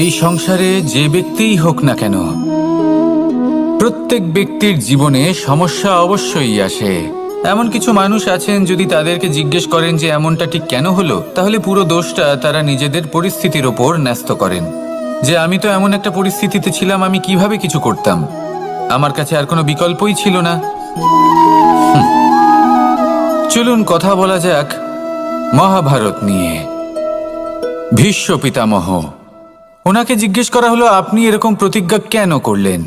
এই সংসারে যে ব্যক্তিই হোক না কেন, প্রত্যেক ব্যক্তির জীবনে সমস্যা অবশ্যই আসে। এমন কিছু মানুষ আছেন, যদি তাদেরকে জিজ্ঞেস করেন যে এমনটা ঠিক কেন হলো, তাহলে পুরো দোষটা তারা নিজেদের পরিস্থিতির ওপর ন্যস্ত করেন। যে আমি তো এমন একটা পরিস্থিতিতে ছিলাম, আমি কিভাবে কিছু করতাম, আমার কাছে আর কোনো বিকল্পই ছিল না। চলুন কথা বলা যাক মহাভারত নিয়ে। ভীষ্ম পিতামহ, ওনাকে জিজ্ঞেস করা হলো আপনি এরকম প্রতিজ্ঞা কেন করলেন।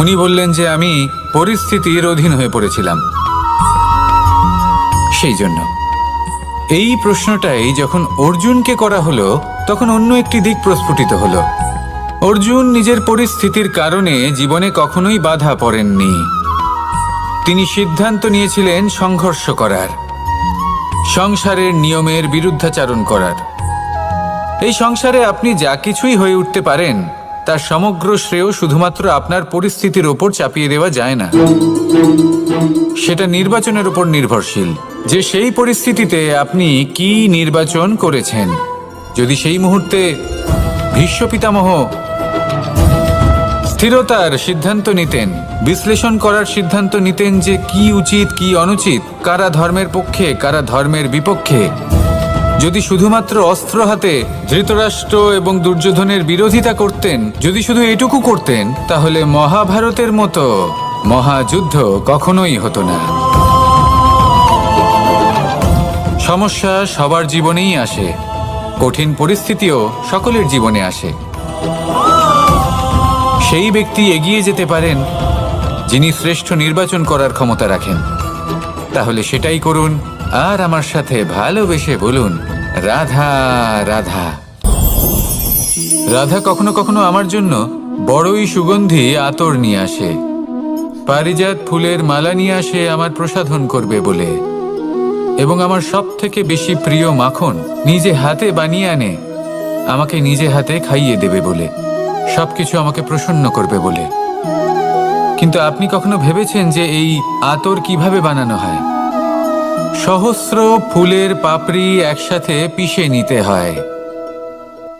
উনি বললেন যে আমি পরিস্থিতির অধীন হয়ে পড়েছিলাম, সেই জন্য। এই প্রশ্নটাই যখন অর্জুনকে করা হলো, তখন অন্য একটি দিক প্রস্ফুটিত হলো। অর্জুন নিজের পরিস্থিতির কারণে জীবনে কখনোই বাধা পড়েননি। তিনি সিদ্ধান্ত নিয়েছিলেন সংঘর্ষ করার, সংসারের নিয়মের বিরুদ্ধাচারণ করার। এই সংসারে আপনি যা কিছুই হয়ে উঠতে পারেন, তার সমগ্র শ্রেয় শুধুমাত্র আপনার পরিস্থিতির ওপর চাপিয়ে দেওয়া যায় না। সেটা নির্বাচনের উপর নির্ভরশীল, যে সেই পরিস্থিতিতে আপনি কি নির্বাচন করেছেন। যদি সেই মুহূর্তে ভীষ্ম পিতামহ স্থিরতার সিদ্ধান্ত নিতেন, বিশ্লেষণ করার সিদ্ধান্ত নিতেন যে কি উচিত কি অনুচিত, কারা ধর্মের পক্ষে কারা ধর্মের বিপক্ষে, যদি শুধুমাত্র অস্ত্র হাতে ধৃতরাষ্ট্র এবং দুর্যোধনের বিরোধিতা করতেন, যদি শুধু এটুকু করতেন, তাহলে মহাভারতের মতো মহাযুদ্ধ কখনোই হতো না। সমস্যা সবার জীবনেই আসে, কঠিন পরিস্থিতিও সকলের জীবনে আসে। সেই ব্যক্তি এগিয়ে যেতে পারেন যিনি শ্রেষ্ঠ নির্বাচন করার ক্ষমতা রাখেন। তাহলে সেটাই করুন, আর আমার সাথে ভালোবেসে বলুন রাধা রাধা। রাধা কখনো কখনো আমার জন্য বড়ই সুগন্ধি আতর নিয়ে আসে, পারিজাত ফুলের মালা নিয়ে আসে আমার প্রসাধন করবে বলে, এবং আমার সব থেকে বেশি প্রিয় মাখন নিজে হাতে বানিয়ে আনে আমাকে নিজে হাতে খাইয়ে দেবে বলে, সবকিছু আমাকে প্রসন্ন করবে বলে। কিন্তু আপনি কখনো ভেবেছেন যে এই আতর কিভাবে বানানো হয়? সহস্র ফুলের পাপড়ি একসাথে পিষে নিতে হয়,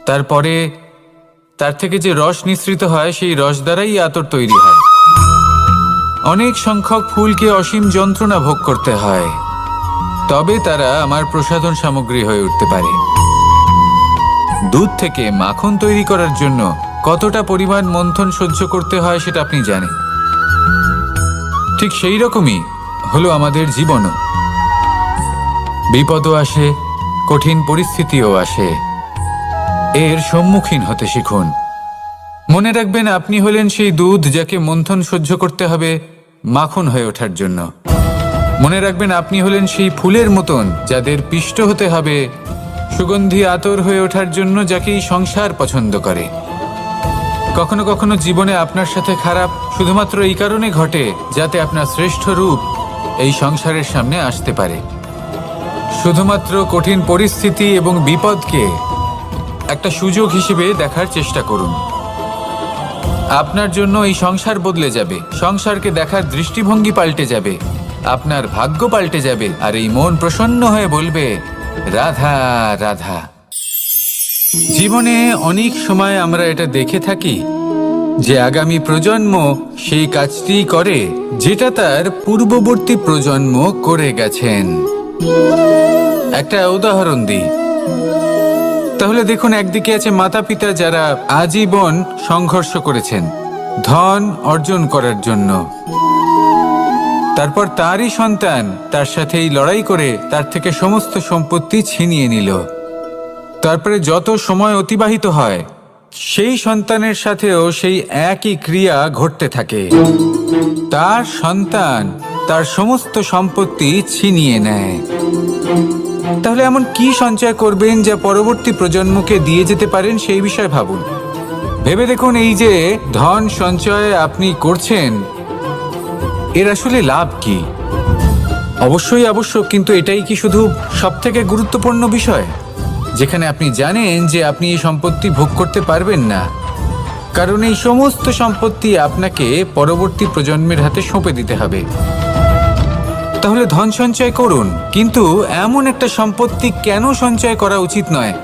তারপরে তার থেকে যে রস নিঃসৃত হয়, সেই রস দ্বারাই আতর তৈরি হয়। অনেক সংখ্যক ফুলকে অসীম যন্ত্রণা ভোগ করতে হয়, তবে তারা আমার প্রসাধন সামগ্রী হয়ে উঠতে পারে। দুধ থেকে মাখন তৈরি করার জন্য কতটা পরিমাণ মন্থন সহ্য করতে হয় সেটা আপনি জানেন। ঠিক সেই রকমই হলো আমাদের জীবনও। বিপদও আসে, কঠিন পরিস্থিতিও আসে, এর সম্মুখীন হতে শিখুন। মনে রাখবেন, আপনি হলেন সেই দুধ যাকে মন্থন সহ্য করতে হবে মাখন হয়ে ওঠার জন্য। মনে রাখবেন, আপনি হলেন সেই ফুলের মতন যাদের পিষ্ট হতে হবে সুগন্ধি আতর হয়ে ওঠার জন্য, যাকে এই সংসার পছন্দ করে। কখনো কখনো জীবনে আপনার সাথে খারাপ শুধুমাত্র এই কারণে ঘটে যাতে আপনার শ্রেষ্ঠ রূপ এই সংসারের সামনে আসতে পারে। শুধুমাত্র কঠিন পরিস্থিতি এবং বিপদকে একটা সুযোগ হিসেবে দেখার চেষ্টা করুন। আপনার জন্য এই সংসার বদলে যাবে, সংসারকে দেখার দৃষ্টিভঙ্গি পাল্টে যাবে, আপনার ভাগ্য পাল্টে যাবে, আর এই মন প্রসন্ন হয়ে বলবে রাধা রাধা। জীবনে অনেক সময় আমরা এটা দেখে থাকি যে আগামী প্রজন্ম সেই কাজটি করে যেটা তার পূর্ববর্তী প্রজন্ম করে গেছেন। একটা উদাহরণ দিই, তাহলে দেখুন, একদিকে আছে মাতা পিতা যারা আজীবন সংঘর্ষ করেছেন ধন অর্জন করার জন্য, তারপর তারই সন্তান তার সাথে এই লড়াই করে তার থেকে সমস্ত সম্পত্তি ছিনিয়ে নিল। তারপরে যত সময় অতিবাহিত হয়, সেই সন্তানের সাথেও সেই একই ক্রিয়া ঘটতে থাকে। তার সন্তান তার সমস্ত সম্পত্তি ছিনিয়ে নেয়। তাহলে এমন কি সঞ্চয় করবেন যা পরবর্তী প্রজন্মকে দিয়ে যেতে পারেন, সেই বিষয়ে ভাবুন। ভেবে দেখুন, এই যে ধন সঞ্চয় আপনি করছেন, এর আসলে লাভ কি? অবশ্যই আবশ্যক, কিন্তু এটাই কি শুধু সবথেকে গুরুত্বপূর্ণ বিষয়, যেখানে আপনি জানেন যে আপনি এই সম্পত্তি ভোগ করতে পারবেন না, কারণ এই সমস্ত সম্পত্তি আপনাকে পরবর্তী প্রজন্মের হাতে সঁপে দিতে হবে। তাহলে ধন সঞ্চয় করুন, কিন্তু এমন একটা সম্পত্তি কেন সঞ্চয় করা উচিত নয়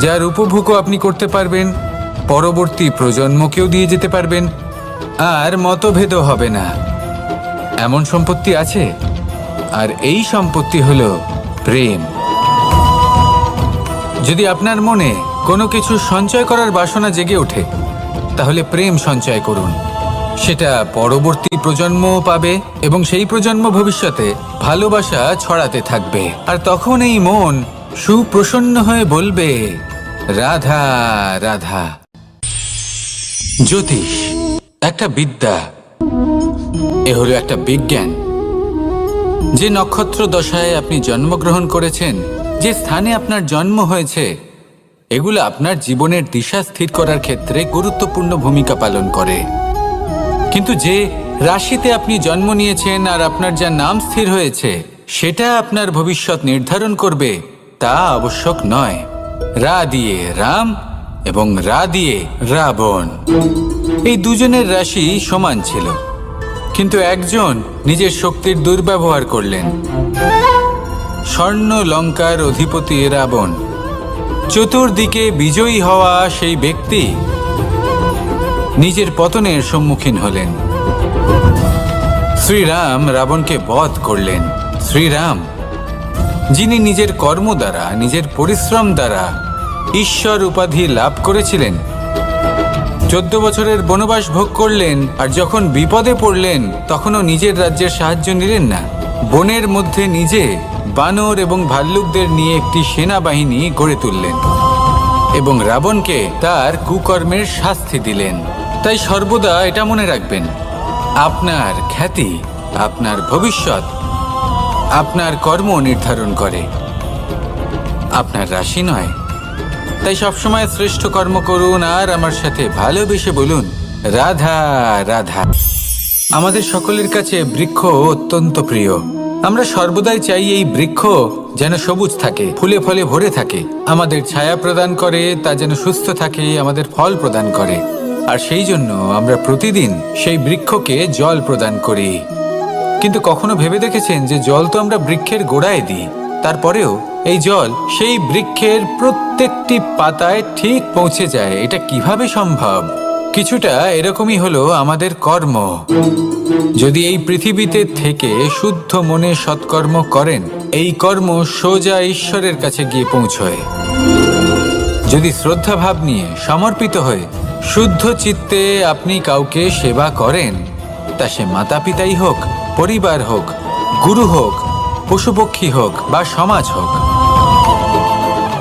যার উপভোগও আপনি করতে পারবেন, পরবর্তী প্রজন্মকেও দিয়ে যেতে পারবেন, আর মতভেদও হবে না। এমন সম্পত্তি আছে, আর এই সম্পত্তি হলো প্রেম। যদি আপনার মনে কোনো কিছু সঞ্চয় করার বাসনা জেগে ওঠে, তাহলে প্রেম সঞ্চয় করুন। সেটা পরবর্তী প্রজন্মও পাবে এবং সেই প্রজন্ম ভবিষ্যতে ভালোবাসা ছড়াতে থাকবে। আর তখন এই মন সুপ্রসন্ন হয়ে বলবে, রাধা রাধা। জ্যোতিষ একটা বিদ্যা, এ হলো একটা বিজ্ঞান। যে নক্ষত্র দশায় আপনি জন্মগ্রহণ করেছেন, যে স্থানে আপনার জন্ম হয়েছে, এগুলো আপনার জীবনের দিশা স্থির করার ক্ষেত্রে গুরুত্বপূর্ণ ভূমিকা পালন করে। কিন্তু যে রাশিতে আপনি জন্ম নিয়েছেন আর আপনার যা নাম স্থির হয়েছে, সেটা আপনার ভবিষ্যৎ নির্ধারণ করবে তা আবশ্যক নয়। রা দিয়ে রাম এবং রা দিয়ে রাবণ, এই দুজনের রাশি সমান ছিল, কিন্তু একজন নিজের শক্তির দুর্ব্যবহার করলেন। স্বর্ণ লঙ্কার অধিপতি রাবণ, চতুর্দিকে বিজয়ী হওয়া সেই ব্যক্তি নিজের পতনের সম্মুখীন হলেন। শ্রীরাম রাবণকে বধ করলেন। শ্রীরাম, যিনি নিজের কর্ম দ্বারা, নিজের পরিশ্রম দ্বারা ঈশ্বর উপাধি লাভ করেছিলেন, 14 বছরের বনবাস ভোগ করলেন, আর যখন বিপদে পড়লেন তখনও নিজের রাজ্যের সাহায্য নিলেন না। বনের মধ্যে নিজে বানর এবং ভাল্লুকদের নিয়ে একটি সেনাবাহিনী গড়ে তুললেন এবং রাবণকে তার কুকর্মের শাস্তি দিলেন। তাই সর্বদা এটা মনে রাখবেন, আপনার খ্যাতি, আপনার ভবিষ্যৎ আপনার কর্ম নির্ধারণ করে, আপনার রাশি নয়। তাই সবসময় শ্রেষ্ঠ কর্ম করুন আর আমার সাথে ভালোবেসে বলুন, রাধা রাধা। আমাদের সকলের কাছে বৃক্ষ অত্যন্ত প্রিয়। আমরা সর্বদাই চাই এই বৃক্ষ যেন সবুজ থাকে, ফুলে ফলে ভরে থাকে, আমাদের ছায়া প্রদান করে, তা যেন সুস্থ থাকে, আমাদের ফল প্রদান করে। আর সেই জন্য আমরা প্রতিদিন সেই বৃক্ষকে জল প্রদান করি। কিন্তু কখনো ভেবে দেখেছেন যে জল তো আমরা বৃক্ষের গোড়ায় দিই, তারপরেও এই জল সেই বৃক্ষের প্রত্যেকটি পাতায় ঠিক পৌঁছে যায়? এটা কিভাবে সম্ভব? কিছুটা এরকমই হলো আমাদের কর্ম। যদি এই পৃথিবীতে থেকে শুদ্ধ মনে সৎকর্ম করেন, এই কর্ম সোজা ঈশ্বরের কাছে গিয়ে পৌঁছয়। যদি শ্রদ্ধাভাব নিয়ে সমর্পিত হয়ে শুদ্ধ চিত্তে আপনি কাউকে সেবা করেন, তা সে মাতা পিতাই হোক, পরিবার হোক, গুরু হোক, পশুপক্ষী হোক বা সমাজ হোক,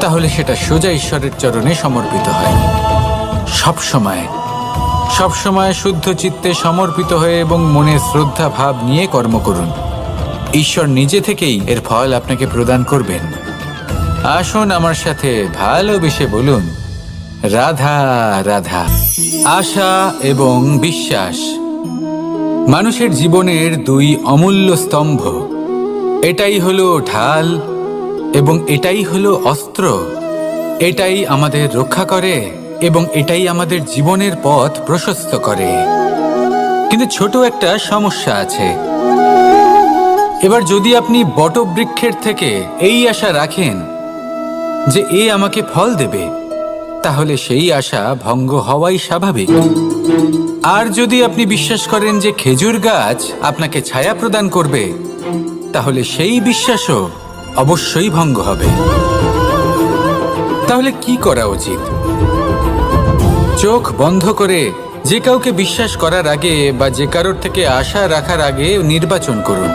তাহলে সেটা সোজা ঈশ্বরের চরণে সমর্পিত হয়। সবসময় সবসময় শুদ্ধ চিত্তে সমর্পিত হয়ে এবং মনে শ্রদ্ধা ভাব নিয়ে কর্ম করুন। ঈশ্বর নিজে থেকেই এর ফল আপনাকে প্রদান করবেন। আসুন আমার সাথে ভালোবেসে বলুন, রাধা রাধা। আশা এবং বিশ্বাস মানুষের জীবনের দুই অমূল্য স্তম্ভ। এটাই হলো ঢাল এবং এটাই হলো অস্ত্র। এটাই আমাদের রক্ষা করে এবং এটাই আমাদের জীবনের পথ প্রশস্ত করে। কিন্তু ছোট একটা সমস্যা আছে। এবার যদি আপনি বটবৃক্ষের থেকে এই আশা রাখেন যে এ আমাকে ফল দেবে, তাহলে সেই আশা ভঙ্গ হওয়াই স্বাভাবিক। আর যদি আপনি বিশ্বাস করেন যে খেজুর গাছ আপনাকে ছায়া প্রদান করবে, তাহলে সেই বিশ্বাসও অবশ্যই ভঙ্গ হবে। তাহলে কি করা উচিত? চোখ বন্ধ করে যে কাউকে বিশ্বাস করার আগে বা যে কারোর থেকে আশা রাখার আগে নির্বাচন করুন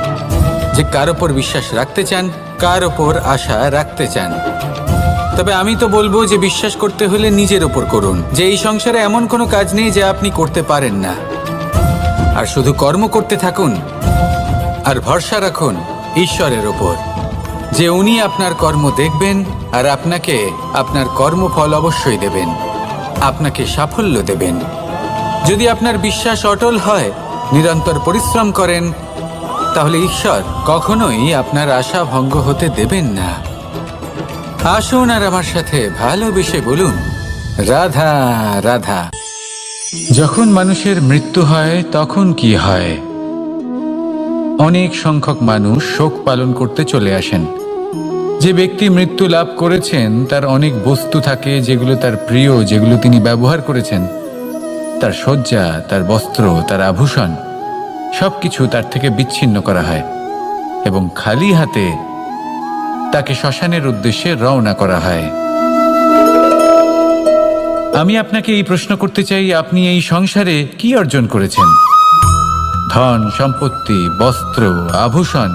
যে কার ওপর বিশ্বাস রাখতে চান, কার ওপর আশা রাখতে চান। তবে আমি তো বলবো যে বিশ্বাস করতে হলে নিজের ওপর করুন, যে এই সংসারে এমন কোনো কাজ নেই যা আপনি করতে পারেন না। আর শুধু কর্ম করতে থাকুন আর ভরসা রাখুন ঈশ্বরের ওপর, যে উনি আপনার কর্ম দেখবেন আর আপনাকে আপনার কর্মফল অবশ্যই দেবেন, আপনাকে সাফল্য দেবেন। যদি আপনার বিশ্বাস অটল হয়, নিরন্তর পরিশ্রম করেন, তাহলে ঈশ্বর কখনোই আপনার আশা ভঙ্গ হতে দেবেন না। আসুন আর আমার সাথে ভালোবেসে বলুন, রাধা রাধা। যখন মানুষের মৃত্যু হয় তখন কি হয়? অনেক সংখ্যক মানুষ শোক পালন করতে চলে আসেন, যে ব্যক্তি মৃত্যু লাভ করেছেন তার অনেক বস্তু থাকে যেগুলো তার প্রিয়, যেগুলো তিনি ব্যবহার করেছেন। তার শয্যা, তার বস্ত্র, তার আভূষণ সবকিছু তার থেকে বিচ্ছিন্ন করা হয় এবং খালি হাতে তাকে শ্মশানের উদ্দেশ্যে রওনা করা হয়। আমি আপনাকে এই প্রশ্ন করতে চাই, আপনি এই সংসারে কি অর্জন করেছেন? ধন সম্পত্তি, বস্ত্র, আভূষণ,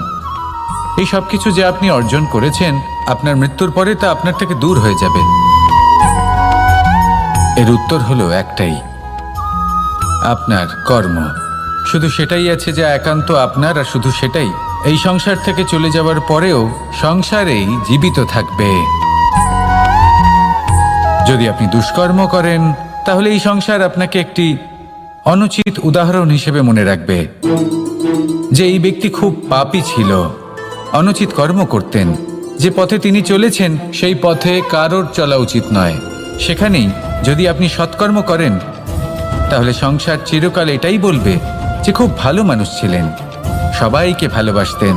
এই সব কিছু যে আপনি অর্জন করেছেন, আপনার মৃত্যুর পরে তা আপনার থেকে দূর হয়ে যাবে। এর উত্তর হলো একটাই, আপনার কর্ম। শুধু সেটাই আছে যা একান্ত আপনার, আর শুধু সেটাই এই সংসার থেকে চলে যাওয়ার পরেও সংসারেই জীবিত থাকবে। যদি আপনি দুষ্কর্ম করেন তাহলে এই সংসার আপনাকে একটি অনুচিত উদাহরণ হিসেবে মনে রাখবে যে এই ব্যক্তি খুব পাপী ছিল, অনুচিত কর্ম করতেন। যে পথে তিনি চলেছেন সেই পথে কারোর চলা উচিত নয়। সেখানেই যদি আপনি সৎকর্ম করেন তাহলে সংসার চিরকাল এটাই বলবে যে খুব ভালো মানুষ ছিলেন, সবাইকে ভালোবাসতেন,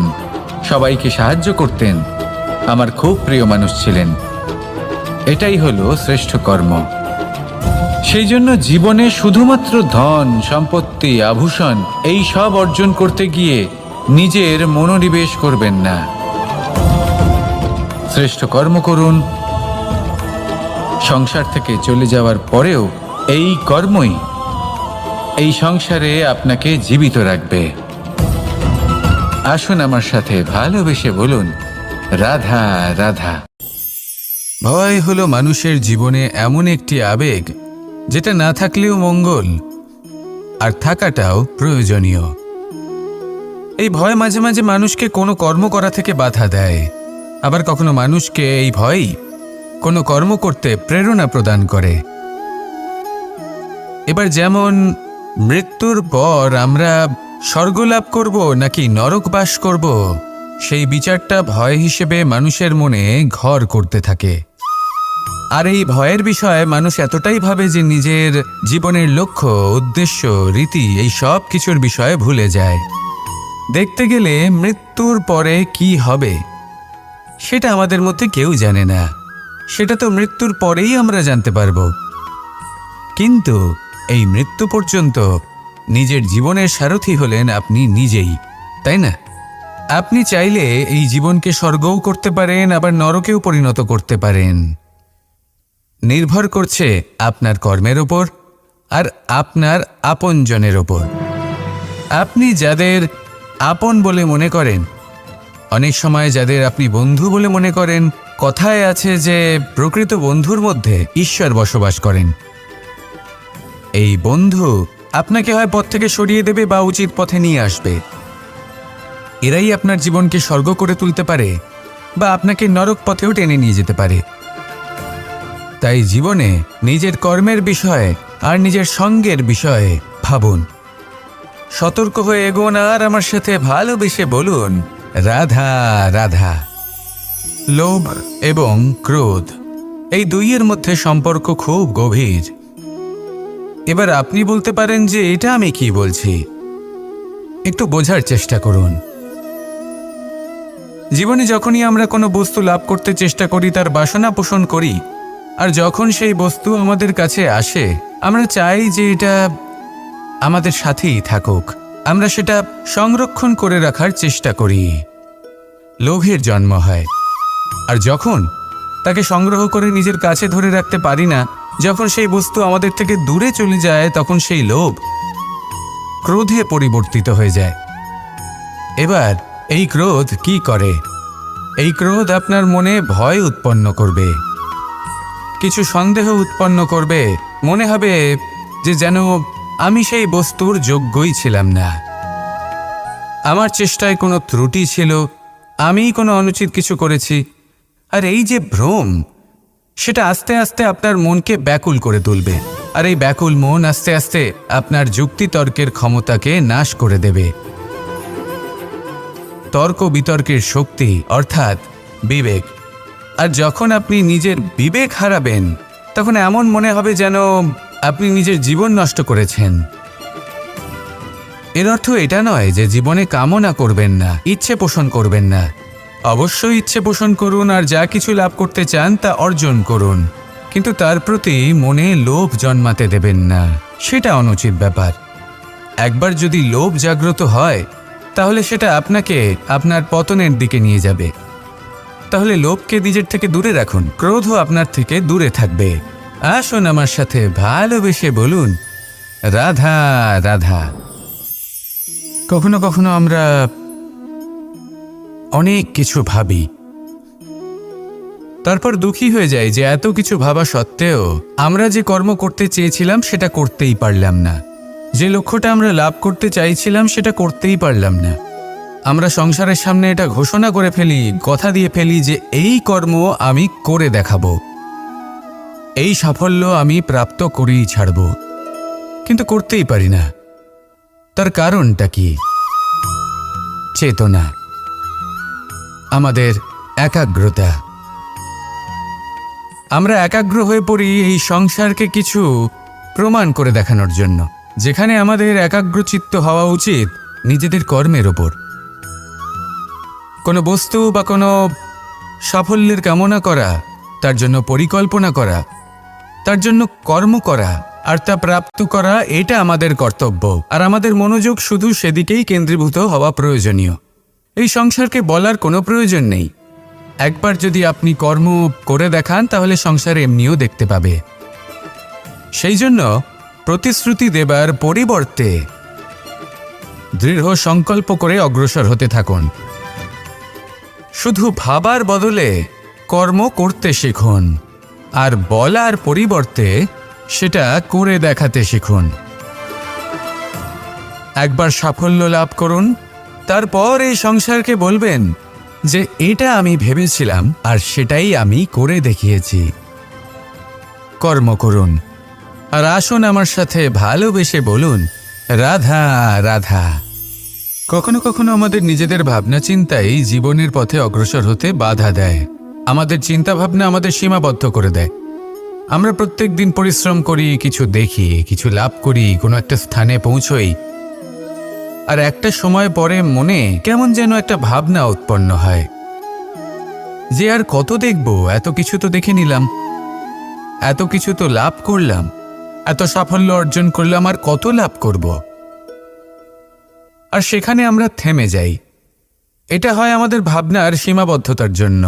সবাইকে সাহায্য করতেন, আমার খুব প্রিয় মানুষ ছিলেন। এটাই হলো শ্রেষ্ঠ কর্ম। সেই জন্য জীবনে শুধুমাত্র ধন সম্পত্তি আভূষণ এই সব অর্জন করতে গিয়ে নিজের মনোনিবেশ করবেন না। শ্রেষ্ঠ কর্ম করুন। সংসার থেকে চলে যাওয়ার পরেও এই কর্মই এই সংসারে আপনাকে জীবিত রাখবে। আসুন আমার সাথে ভালোবেসে বলুন, রাধা রাধা। ভয় হলো মানুষের জীবনে এমন একটি আবেগ যেটা না থাকলেও মঙ্গল, আর থাকাটাও প্রয়োজনীয়। এই ভয় মাঝে মাঝে মানুষকে কোনো কর্ম করা থেকে বাধা দেয়, আবার কখনো মানুষকে এই ভয়ই কোনো কর্ম করতে প্রেরণা প্রদান করে। এবার যেমন মৃত্যুর পর আমরা স্বর্গলাভ করব নাকি নরক বাস করব, সেই বিচারটা ভয় হিসেবে মানুষের মনে ঘর করতে থাকে। আর এই ভয়ের বিষয়ে মানুষ এতটাই ভাবে যে নিজের জীবনের লক্ষ্য, উদ্দেশ্য, রীতি এই সব কিছুর বিষয়ে ভুলে যায়। দেখতে গেলে মৃত্যুর পরে কি হবে সেটা আমাদের মধ্যে কেউ জানে না, সেটা তো মৃত্যুর পরেই আমরা জানতে পারব। কিন্তু এই মৃত্যু পর্যন্ত নিজের জীবনের সারথি হলেন আপনি নিজেই, তাই না? আপনি চাইলে এই জীবনকে স্বর্গও করতে পারেন, আবার নরকেও পরিণত করতে পারেন। নির্ভর করছে আপনার কর্মের ওপর আর আপনার আপনজনের ওপর। আপনি যাদের আপন বলে মনে করেন, অনেক সময় যাদের আপনি বন্ধু বলে মনে করেন, কথায় আছে যে প্রকৃত বন্ধুর মধ্যে ঈশ্বর বসবাস করেন। এই বন্ধু আপনাকে হয় পথ থেকে সরিয়ে দেবে বা উচিত পথে নিয়ে আসবে। এরাই আপনার জীবনকে স্বর্গ করে তুলতে পারে বা আপনাকে নরক পথেও টেনে নিয়ে যেতে পারে। তাই জীবনে নিজের কর্মের বিষয়ে আর নিজের সঙ্গের বিষয়ে ভাবুন, সতর্ক হয়ে এগোন, আর আমার সাথে ভালোবেসে বলুন, রাধা রাধা। লোভ এবং ক্রোধ এই দুইয়ের মধ্যে সম্পর্ক খুব গভীর। এবার আপনি বলতে পারেন যে এটা আমি কি বলছি, একটু বোঝার চেষ্টা করুন। জীবনে যখনই আমরা কোনো বস্তু লাভ করতে চেষ্টা করি, তার বাসনা পোষণ করি, আর যখন সেই বস্তু আমাদের কাছে আসে আমরা চাই যে এটা আমাদের সাথেই থাকুক, আমরা সেটা সংরক্ষণ করে রাখার চেষ্টা করি। লোভের জন্ম হয়, আর যখন তাকে সংগ্রহ করে নিজের কাছে ধরে রাখতে পারি না, যখন সেই বস্তু আমাদের থেকে দূরে চলে যায়, তখন সেই লোভ ক্রোধে পরিবর্তিত হয়ে যায়। এবার এই ক্রোধ কি করে? এই ক্রোধ আপনার মনে ভয় উৎপন্ন করবে, কিছু সন্দেহ উৎপন্ন করবে, মনে হবে যে যেন আমি সেই বস্তুর যোগ্যই ছিলাম না, আমার চেষ্টায় কোনো ত্রুটি ছিল, আমি কোনো অনুচিত কিছু করেছি। আর এই যে ভ্রম, সেটা আস্তে আস্তে আপনার মনকে ব্যাকুল করে তুলবে, আর এই ব্যাকুল মন আস্তে আস্তে আপনার যুক্তিতর্কের ক্ষমতাকে নাশ করে দেবে। তর্ক বিতর্কের শক্তি অর্থাৎ বিবেক। আর যখন আপনি নিজের বিবেক হারাবেন, তখন এমন মনে হবে যেন আপনি নিজের জীবন নষ্ট করেছেন। এর অর্থ এটা নয় যে জীবনে কামনা করবেন না, ইচ্ছে পোষণ করবেন না, অবশ্যই ইচ্ছে পোষণ করুন আর যা কিছু লাভ করতে চান তা অর্জন করুন, কিন্তু তার প্রতি মনে লোভ জন্মাতে দেবেন না। সেটা অনুচিত ব্যাপার। একবার যদি লোভ জাগ্রত হয় তাহলে সেটা আপনাকে আপনার পতনের দিকে নিয়ে যাবে। তাহলে লোভকে নিজের থেকে দূরে রাখুন, ক্রোধও আপনার থেকে দূরে থাকবে। আসুন আমার সাথে ভালোবেসে বলুন, রাধা রাধা। কখনো কখনো আমরা অনেক কিছু ভাবি, তারপর দুঃখী হয়ে যাই যে এত কিছু ভাবা সত্ত্বেও আমরা যে কর্ম করতে চেয়েছিলাম সেটা করতেই পারলাম না, যে লক্ষ্যটা আমরা লাভ করতে চাইছিলাম সেটা করতেই পারলাম না। আমরা সংসারের সামনে এটা ঘোষণা করে ফেলি, কথা দিয়ে ফেলি যে এই কর্ম আমি করে দেখাবো, এই সাফল্য আমি প্রাপ্ত করেই ছাড়ব, কিন্তু করতেই পারি না। তার কারণটা কি? চেতনা, আমাদের একাগ্রতা। আমরা একাগ্র হয়ে পড়ি এই সংসারকে কিছু প্রমাণ করে দেখানোর জন্য, যেখানে আমাদের একাগ্রচিত্ত হওয়া উচিত নিজেদের কর্মের ওপর। কোনো বস্তু বা কোনো সাফল্যের কামনা করা, তার জন্য পরিকল্পনা করা, তার জন্য কর্ম করা আর তা প্রাপ্ত করা, এটা আমাদের কর্তব্য। আর আমাদের মনোযোগ শুধু সেদিকেই কেন্দ্রীভূত হওয়া প্রয়োজনীয়। এই সংসারকে বলার কোনো প্রয়োজন নেই। একবার যদি আপনি কর্ম করে দেখান তাহলে সংসার এমনিও দেখতে পাবে। সেই জন্য প্রতিশ্রুতি দেবার পরিবর্তে দৃঢ় সংকল্প করে অগ্রসর হতে থাকুন। শুধু ভাবার বদলে কর্ম করতে শিখুন, আর বলার পরিবর্তে সেটা করে দেখাতে শিখুন। একবার সাফল্য লাভ করুন, তারপর এই সংসারকে বলবেন যে এটা আমি ভেবেছিলাম আর সেটাই আমি করে দেখিয়েছি। কর্ম করুন আর আসুন আমার সাথে ভালোবেসে বলুন, রাধা রাধা। কখনো কখনো আমাদের নিজেদের ভাবনা চিন্তাই জীবনের পথে অগ্রসর হতে বাধা দেয়। আমাদের চিন্তা ভাবনা আমাদের সীমাবদ্ধ করে দেয়। আমরা প্রত্যেক দিন পরিশ্রম করি, কিছু দেখি, কিছু লাভ করি, কোনো একটা স্থানে পৌঁছই, আর একটা সময় পরে মনে কেমন যেন একটা ভাবনা উৎপন্ন হয় যে আর কত দেখব, এত কিছু তো দেখে নিলাম, এত কিছু তো লাভ করলাম, এত সাফল্য অর্জন করলাম, আর কত লাভ করব। আর সেখানে আমরা থেমে যাই। এটা হয় আমাদের ভাবনার সীমাবদ্ধতার জন্য।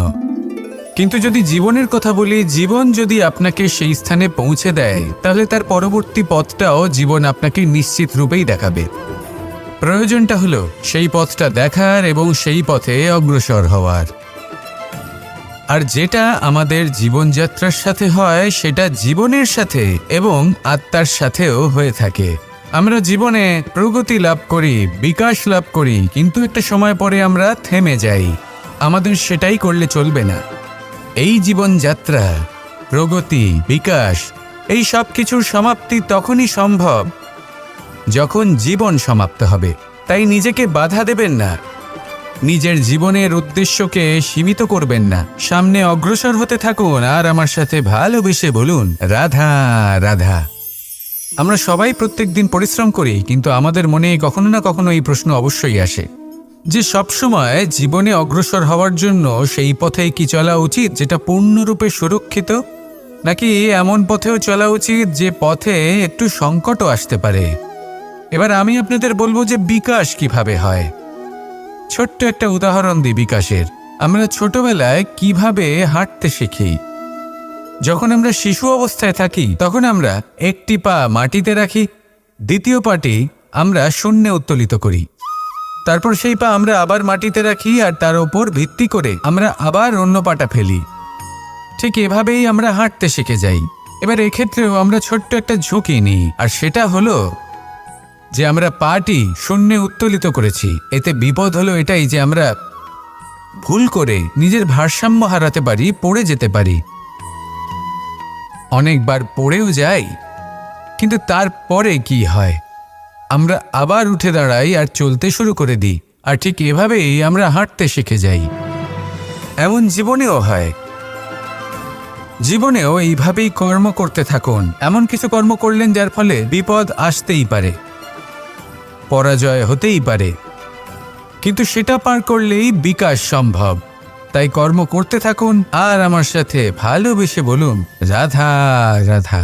কিন্তু যদি জীবনের কথা বলি, জীবন যদি আপনাকে সেই স্থানে পৌঁছে দেয় তাহলে তার পরবর্তী পথটাও জীবন আপনাকে নিশ্চিত রূপেই দেখাবে। প্রয়োজনটা হলো সেই পথটা দেখার এবং সেই পথে অগ্রসর হওয়ার। আর যেটা আমাদের জীবনযাত্রার সাথে হয় সেটা জীবনের সাথে এবং আত্মার সাথেও হয়ে থাকে। আমরা জীবনে প্রগতি লাভ করি, বিকাশ লাভ করি, কিন্তু একটা সময় পরে আমরা থেমে যাই। আমাদের সেটাই করলে চলবে না। এই জীবনযাত্রা, প্রগতি, বিকাশ, এই সব কিছুর সমাপ্তি তখনই সম্ভব যখন জীবন সমাপ্ত হবে। তাই নিজেকে বাধা দেবেন না, নিজের জীবনের উদ্দেশ্যকে সীমিত করবেন না। সামনে অগ্রসর হতে থাকুন আর আমার সাথে ভালোবেসে বলুন, রাধা রাধা। আমরা সবাই প্রত্যেক দিন পরিশ্রম করি, কিন্তু আমাদের মনে কখনো না কখনো এই প্রশ্ন অবশ্যই আসে যে সবসময় জীবনে অগ্রসর হওয়ার জন্য সেই পথেই কি চলা উচিত যেটা পূর্ণরূপে সুরক্ষিত, নাকি এমন পথেও চলা উচিত যে পথে একটু সংকটও আসতে পারে। এবার আমি আপনাদের বলবো যে বিকাশ কিভাবে হয়। ছোট্ট একটা উদাহরণ দিই বিকাশের। আমরা ছোটবেলায় কিভাবে হাঁটতে শিখি। যখন আমরা শিশু অবস্থায় থাকি তখন আমরা একটি পা মাটিতে রাখি, দ্বিতীয় পাটি আমরা শূন্যে উত্তোলিত করি, তারপর সেই পা আমরা আবার মাটিতে রাখি আর তার ওপর ভিত্তি করে আমরা আবার অন্য পাটা ফেলি। ঠিক এভাবেই আমরা হাঁটতে শিখে যাই। এবার এক্ষেত্রেও আমরা ছোট্ট একটা ঝুঁকি নিই, আর সেটা হলো যে আমরা পাটি শূন্যে উত্তোলিত করেছি। এতে বিপদ হলো এটাই যে আমরা ভুল করে নিজের ভারসাম্য হারাতে পারি, পড়ে যেতে পারি। অনেকবার পড়েও যাই, কিন্তু তারপরে কি হয়, আমরা আবার উঠে দাঁড়াই আর চলতে শুরু করে দিই। আর ঠিক এভাবেই আমরা হাঁটতে শিখে যাই। এমন জীবনেও হয়। জীবনেও এইভাবেই কর্ম করতে থাকুন। এমন কিছু কর্ম করলেন যার ফলে বিপদ আসতেই পারে, পরাজয় হতেই পারে, কিন্তু সেটা পার করলেই বিকাশ সম্ভব। তাই কর্ম করতে থাকুন আর আমার সাথে ভালোবেসে বলুন রাধা রাধা।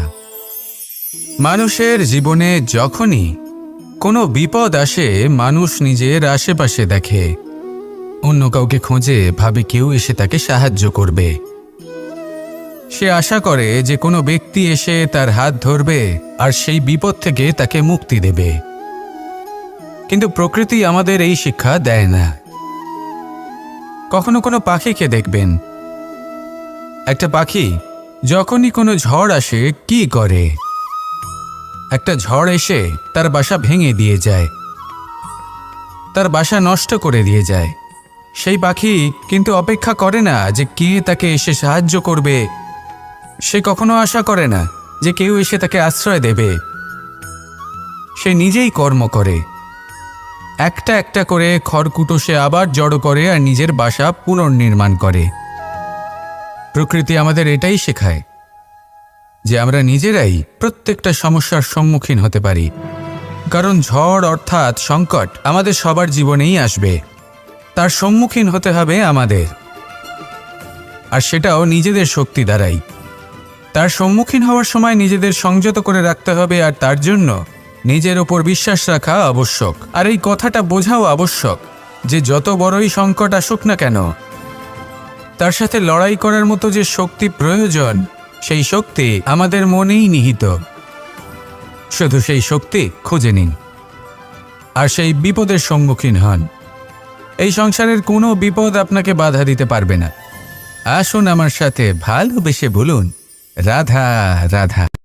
মানুষের জীবনে যখনই কোনো বিপদ আসে, মানুষ নিজের আশেপাশে দেখে, অন্য কাউকে খোঁজে, ভাবে কেউ এসে তাকে সাহায্য করবে। সে আশা করে যে কোনো ব্যক্তি এসে তার হাত ধরবে আর সেই বিপদ থেকে তাকে মুক্তি দেবে। কিন্তু প্রকৃতি আমাদের এই শিক্ষা দেয় না। কখনো কোনো পাখিকে দেখবেন, একটা পাখি যখনই কোনো ঝড় আসে কি করে? একটা ঝড় এসে তার বাসা ভেঙে দিয়ে যায়, তার বাসা নষ্ট করে দিয়ে যায়। সেই পাখি কিন্তু অপেক্ষা করে না যে কে তাকে এসে সাহায্য করবে। সে কখনো আশা করে না যে কেউ এসে তাকে আশ্রয় দেবে। সে নিজেই কর্ম করে, একটা একটা করে খড়কুটো সে আবার জড়ো করে আর নিজের বাসা পুনর্নির্মাণ করে। প্রকৃতি আমাদের এটাই শেখায় যে আমরা নিজেরাই প্রত্যেকটা সমস্যার সম্মুখীন হতে পারি, কারণ ঝড় অর্থাৎ সংকট আমাদের সবার জীবনেই আসবে। তার সম্মুখীন হতে হবে আমাদের, আর সেটাও নিজেদের শক্তি দ্বারাই। তার সম্মুখীন হওয়ার সময় নিজেদের সংযত করে রাখতে হবে, আর তার জন্য নিজের ওপর বিশ্বাস রাখা আবশ্যক। আর এই কথাটা বোঝাও আবশ্যক যে যত বড়ই সংকট আসুক না কেন, তার সাথে লড়াই করার মতো যে শক্তি প্রয়োজন, সেই শক্তি আমাদের মনেই নিহিত। শুধু সেই শক্তি খুঁজে নিন আর সেই বিপদের সম্মুখীন হন। এই সংসারের কোনো বিপদ আপনাকে বাধা দিতে পারবে না। আসুন আমার সাথে ভালোবেসে বলুন রাধা রাধা।